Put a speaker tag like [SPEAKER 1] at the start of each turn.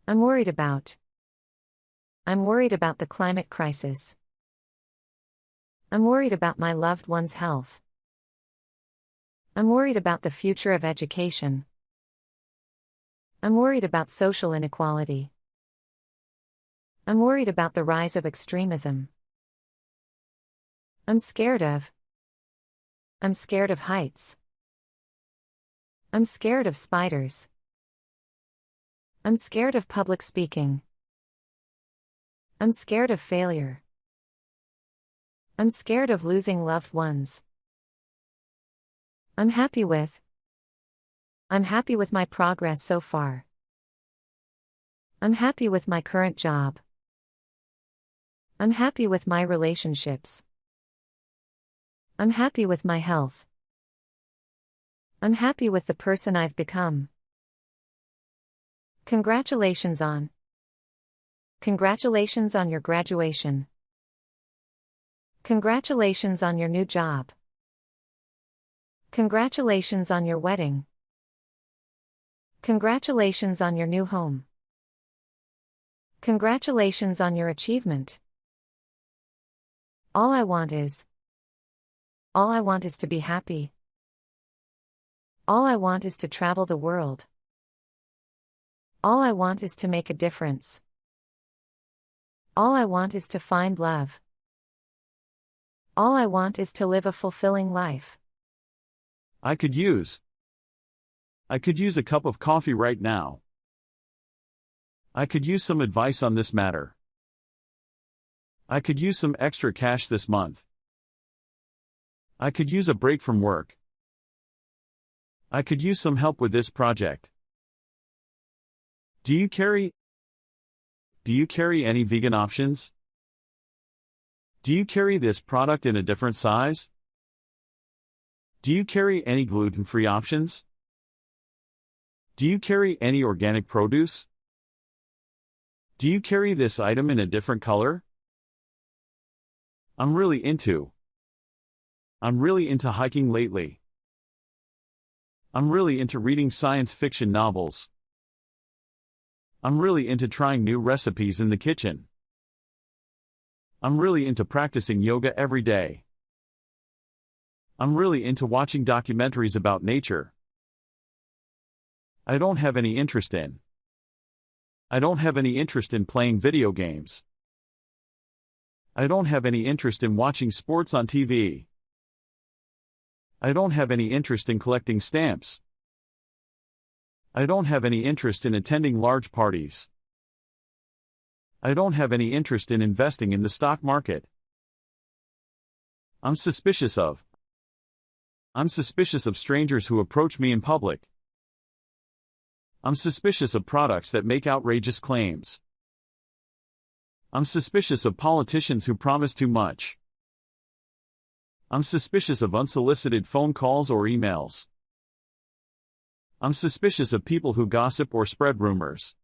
[SPEAKER 1] I'm worried about. I'm worried about the climate crisis. I'm worried about my loved one's health. I'm worried about the future of education. I'm worried about social inequality. I'm worried about the rise of extremism. I'm scared of. I'm scared of heights. I'm scared of spiders. I'm scared of public speaking. I'm scared of failure. I'm scared of losing loved ones. I'm happy with my progress so far. I'm happy with my current job. I'm happy with my relationships. I'm happy with my health. I'm happy with the person I've become. Congratulations on your graduation. Congratulations on your new job. Congratulations on your wedding. Congratulations on your new home. Congratulations on your achievement. All I want is to be happy. All I want is to travel the world. All I want is to make a difference. All I want is to find love. All I want is to live a fulfilling life.
[SPEAKER 2] I could use a cup of coffee right now. I could use some advice on this matter. I could use some extra cash this month. I could use a break from work. I could use some help with this project. Do you carry any vegan options? Do you carry this product in a different size? Do you carry any gluten-free options? Do you carry any organic produce? Do you carry this item in a different color? I'm really into hiking lately. I'm really into reading science fiction novels. I'm really into trying new recipes in the kitchen. I'm really into practicing yoga every day. I'm really into watching documentaries about nature. I don't have any interest in playing video games. I don't have any interest in watching sports on TV. I don't have any interest in collecting stamps. I don't have any interest in attending large parties. I don't have any interest in investing in the stock market. I'm suspicious of strangers who approach me in public. I'm suspicious of products that make outrageous claims. I'm suspicious of politicians who promise too much. I'm suspicious of unsolicited phone calls or emails. I'm suspicious of people who gossip or spread rumors.